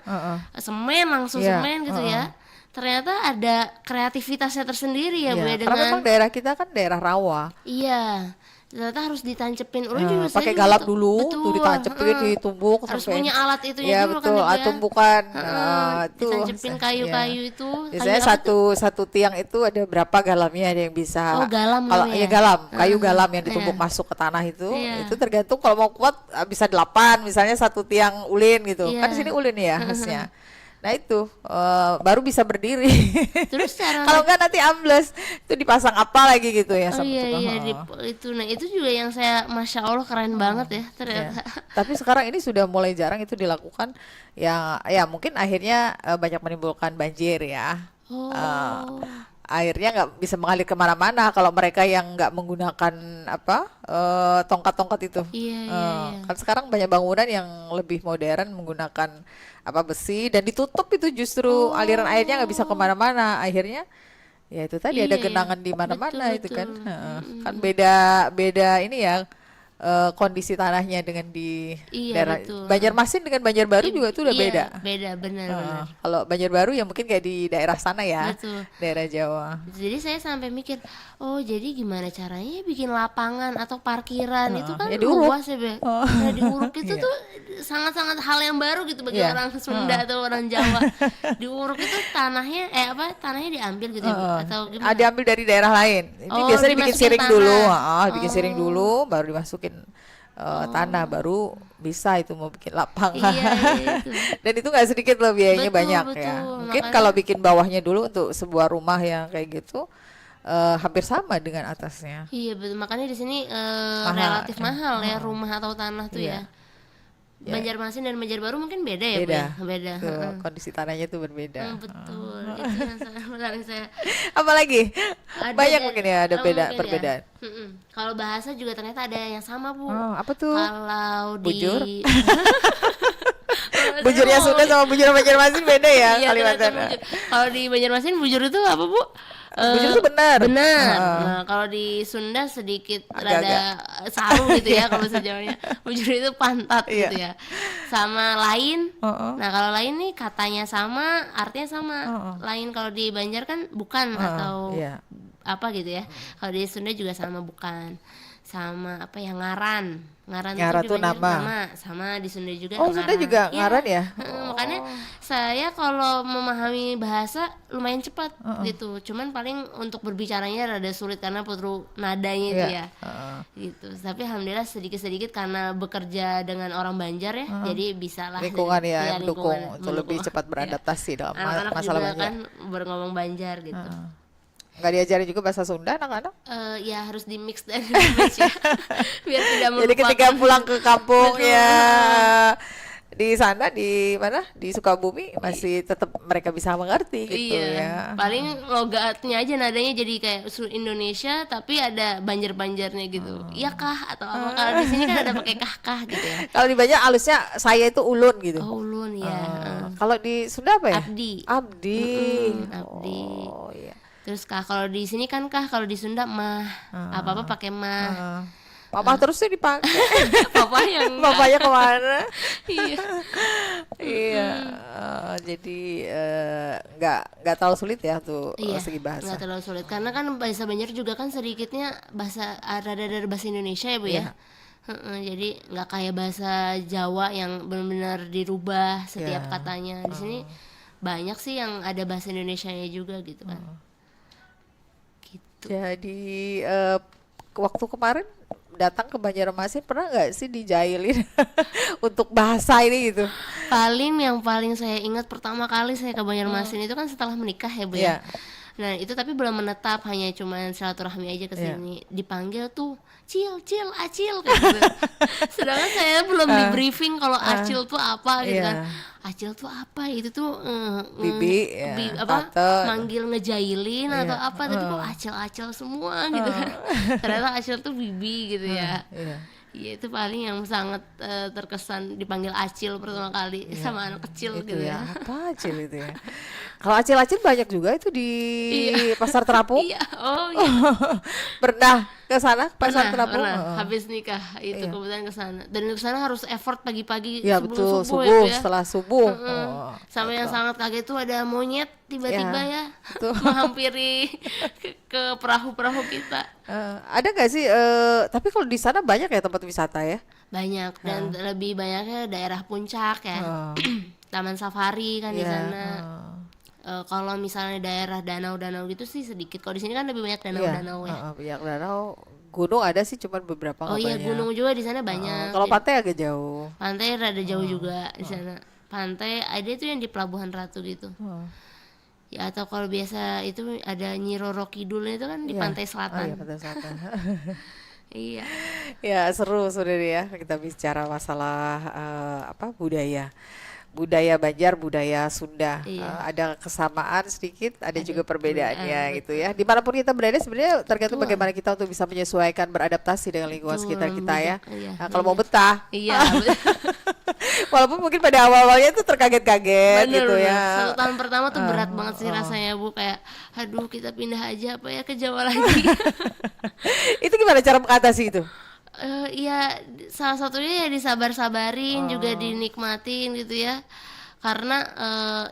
semen langsung Iya, semen gitu ya. Ternyata ada kreativitasnya tersendiri ya Bu Iya, ya karena memang dengan daerah kita kan daerah rawa. iya. Ternyata harus ditancepin. Ulun juga saya Pakai juga galap tuh- dulu, betul, tuh ditancepin, ditumbuk harus sampai. punya alat itunya Ya dulu betul, kan Ibu alat ya. tumbukan. Itu Ditancepin kayu-kayu ya. itu. Biasanya kayu apa tuh? satu tiang itu ada berapa galamnya, ada yang bisa. Oh, galam Kalau namanya ya ya? galam, kayu galam yang ditumbuk Iya. masuk ke tanah itu Iya. tergantung kalau mau kuat bisa 8, misalnya satu tiang ulin gitu. Iya. Kan di sini ulin ya khasnya. Nah itu baru bisa berdiri. Terus cara Kalau enggak nanti ambles, itu dipasang apa lagi gitu ya? Oh sama iya tukang. iya itu nah itu juga yang saya Masya Allah keren banget ya ternyata. Tapi sekarang ini sudah mulai jarang itu dilakukan. Ya mungkin akhirnya banyak menimbulkan banjir ya. Oh. Airnya nggak bisa mengalir kemana-mana kalau mereka yang nggak menggunakan tongkat-tongkat itu. Iya, iya. Kan sekarang banyak bangunan yang lebih modern menggunakan besi dan ditutup itu justru aliran airnya nggak bisa kemana-mana. Akhirnya ya itu tadi ada Iya, genangan di mana-mana betul, itu kan. betul. Kan beda ini ya. Kondisi tanahnya dengan di Iya, daerah betul. Banjarmasin dengan Banjarbaru juga itu udah Iya, beda. beda benar-benar. Kalau Banjarbaru ya mungkin kayak di daerah sana ya, Betul. daerah Jawa. Jadi saya sampai mikir, oh jadi gimana caranya bikin lapangan atau parkiran itu kan ya diuruk. luas ya Be. Nah, diuruk itu tuh sangat-sangat hal yang baru gitu bagi Iya. orang Sunda atau orang Jawa. Diuruk itu tanahnya tanahnya diambil gitu ya, Bu? Atau gimana? Diambil dari daerah lain. Ini Oh, biasanya dibikin dimasukin siring tanah. dulu, bikin siring dulu, baru dimasukin tanah, baru bisa itu mau bikin lapangan. Iya, itu. Dan itu nggak sedikit loh biayanya, Betul, banyak ya. betul. Mungkin Makanya- kalau bikin bawahnya dulu untuk sebuah rumah yang kayak gitu hampir sama dengan atasnya. Iya betul, makanya di sini Mahal. relatif mahal ya rumah atau tanah tuh Iya. ya. Banjarmasin dan Banjarbaru mungkin beda ya Bu Beda. ya? Beda. Tuh, kondisi tanahnya tuh berbeda. Betul. Itu yang sangat menarik saya. Apalagi Ada banyak dan- mungkin ya ada oh, beda mungkin ya. perbedaan. Kalau bahasa juga ternyata ada yang sama Bu. Apa tuh? Kalau Bujur? di Bujurnya Sunda sama bujur Banjarmasin beda ya Iya, Kalimantan. ternyata bujur. Kalau di Banjarmasin bujur itu apa Bu? Bujur itu benar. Benar. Nah, kalau di Sunda sedikit rada saru gitu ya kalau sejauhnya. Bujur itu pantat Iya. gitu ya. Sama lain. Heeh. Nah, kalau lain nih katanya sama, artinya sama. Lain kalau di Banjar kan bukan atau iya. apa gitu ya. Kalau di Sunda juga sama bukan. Sama apa ya ngaran. Ngaran Ngaran di tuh Banjar nama. sama di Sunda juga Oh, Sunda juga Iya. ngaran ya? Makanya saya kalau memahami bahasa lumayan cepat gitu. Cuman paling untuk berbicaranya rada sulit karena perlu nadanya itu Iya. ya. Gitu. Tapi alhamdulillah sedikit-sedikit karena bekerja dengan orang Banjar ya. Jadi bisa lah Lingkungan ya Iya, yang mendukung untuk lebih mendukung. cepat Iya. beradaptasi dalam Anak-anak masalah juga banjir. kan berngomong Banjar gitu. Nggak diajarin juga bahasa Sunda anak-anak? Ya harus di mix dan di match ya. Biar tidak melupakan. Jadi ketika pulang ke kampung Betul. ya di sana di mana di Sukabumi masih tetap mereka bisa mengerti gitu Iya, ya. paling logatnya aja nadanya jadi kayak Indonesia tapi ada banjar-banjarnya gitu. Iya kah atau apa? Kalau di sini kan ada pakai kah gitu ya. Kalau di Banjar alusnya saya itu ulun gitu. Oh, ulun ya. Kalau di Sunda apa ya? Abdi. Abdi. Abdi. Oh iya. Terus kah kalau di sini kan kah kalau di Sunda mah. Apa-apa pakai mah. Mama terus tuh dipakai. Papa yang enggak. Bapaknya kemana? Iya. Iya. Jadi nggak terlalu sulit ya tuh Iya, segi bahasa. nggak terlalu sulit karena kan bahasa Banjar juga kan sedikitnya bahasa ada dari bahasa Indonesia ya Bu ya. Jadi nggak kayak bahasa Jawa yang benar-benar dirubah setiap katanya. Di sini banyak sih yang ada bahasa Indonesianya juga gitu kan. Gitu. Jadi waktu kemarin datang ke Banjarmasin pernah nggak sih dijailin untuk bahasa ini gitu? Yang paling saya ingat pertama kali saya ke Banjarmasin itu kan setelah menikah ya Bu Iya. ya. Nah itu tapi belum menetap, hanya cuman silaturahmi aja ke sini. Dipanggil tuh Cil, Acil kayak gitu. Sedangkan saya belum di briefing kalau Acil tuh apa gitu kan. Acil tuh apa? Itu tuh Bibi, ya, tante. manggil ngejailin atau apa, tapi kok Acil semua gitu kan. Ternyata Acil tuh bibi gitu ya. Iya. Iya, itu paling yang sangat terkesan dipanggil Acil pertama kali sama anak kecil Itu gitu ya, ya. apa Acil itu ya? Kalau acil-acil banyak juga itu di Pasar Terapung. Iya, oh iya. Pernah ke sana Pasar Terapung? Pernah. Habis nikah itu kebetulan ke sana. Dan ke sana harus effort pagi-pagi Ya sebelum betul, subuh subuh, itu ya. setelah subuh. Sama yang sangat kaget tuh ada monyet tiba-tiba ya betul. menghampiri ke perahu-perahu kita. Ada nggak sih? Tapi kalau di sana banyak ya tempat wisata ya? Banyak dan lebih banyaknya daerah puncak ya. Taman safari kan di sana. Kalau misalnya daerah danau-danau gitu sih sedikit. Kalau di sini kan lebih banyak danau-danau ya. Banyak danau. Gunung ada sih, cuman beberapa Oh nggak iya, banyak. gunung juga di sana banyak. Kalau pantai agak jauh. Pantai rada jauh juga di sana. Pantai ada itu yang di Pelabuhan Ratu gitu. Ya atau kalau biasa itu ada Nyi Roro Kidul itu kan di pantai selatan. Iya, pantai selatan. Iya. Ya seru ya kita bicara masalah budaya Banjar, budaya Sunda. Ada kesamaan sedikit, ada juga perbedaannya gitu ya. Dimanapun kita berada sebenarnya tergantung bagaimana kita untuk bisa menyesuaikan, beradaptasi dengan lingkungan sekitar kita ya. Iya. Kalau mau betah, Iya. walaupun mungkin pada awal-awalnya itu terkaget-kaget Bener, gitu bener. ya. 1 tahun pertama tuh berat banget sih rasanya Bu, kayak aduh kita pindah aja apa ya ke Jawa lagi. Itu gimana cara mengatasi itu? Ya salah satunya ya disabar-sabarin juga dinikmatin gitu ya, karena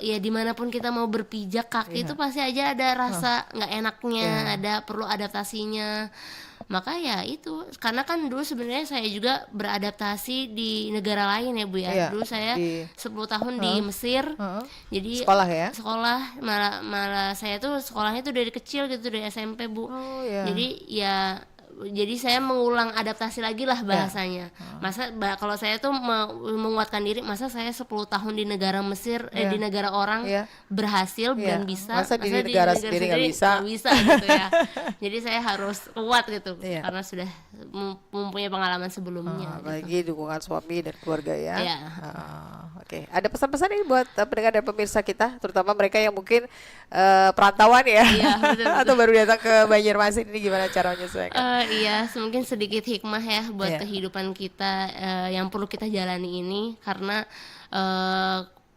ya dimanapun kita mau berpijak kaki itu pasti aja ada rasa nggak enaknya, ada perlu adaptasinya. Maka ya itu karena kan dulu sebenarnya saya juga beradaptasi di negara lain ya Bu ya. Dulu saya 10 tahun di Mesir. Jadi sekolah malah saya tuh sekolahnya tuh dari kecil gitu, dari SMP Bu. Jadi saya mengulang adaptasi lagi lah bahasanya. Masa kalau saya tuh menguatkan diri, masa saya 10 tahun di negara Mesir, di negara orang berhasil dan bisa, masa di negara sendiri nggak bisa gitu ya. Jadi saya harus kuat gitu karena sudah mempunyai pengalaman sebelumnya. Apalagi dukungan suami dan keluarga ya. Iya. Oke. Ada pesan-pesan ini buat pendengar dan pemirsa kita, terutama mereka yang mungkin perantauan ya, betul. atau baru datang ke Banjarmasin, ini gimana cara menyesuaikan? Iya, mungkin sedikit hikmah ya buat kehidupan kita yang perlu kita jalani ini, karena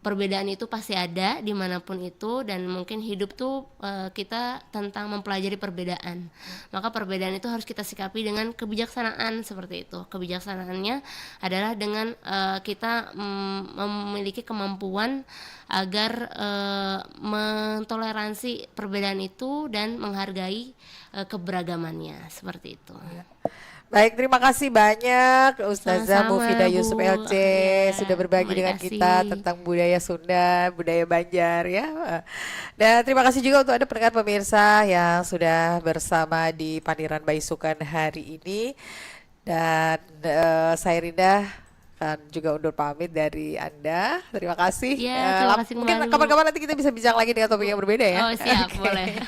perbedaan itu pasti ada dimanapun itu, dan mungkin hidup tuh kita tentang mempelajari perbedaan. Maka perbedaan itu harus kita sikapi dengan kebijaksanaan seperti itu. Kebijaksanaannya adalah dengan kita memiliki kemampuan agar mentoleransi perbedaan itu dan menghargai keberagamannya seperti itu. Baik, terima kasih banyak Ustazah Sama-sama, Mufidah Bu. Yusuf LC sudah berbagi dengan kita tentang budaya Sunda, budaya Banjar ya. Dan terima kasih juga untuk Anda pendengar pemirsa yang sudah bersama di Pandiran Baisukan hari ini. Dan saya Rinda kan juga undur pamit dari Anda. Terima kasih. Terima kasih mungkin kembali, Bu. kapan-kapan nanti kita bisa bincang lagi dengan topik yang berbeda ya. Oh siap, Oke. boleh.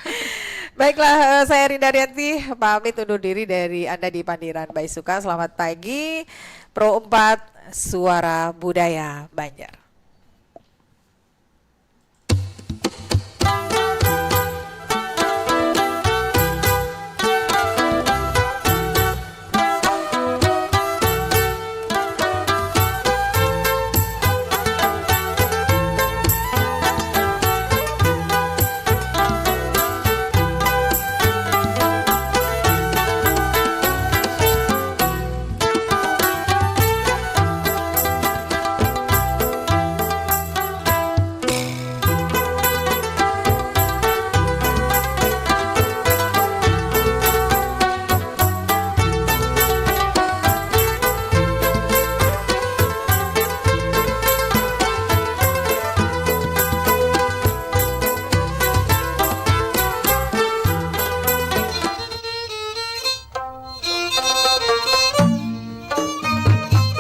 Baiklah, saya Rinda Rianti pamit undur diri dari Anda di Pandiran Baisukan. Selamat pagi, Pro 4 Suara Budaya Banjar.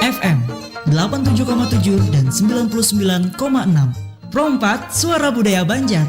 FM 87,7 dan 99,6. Pro 4 Suara Budaya Banjar.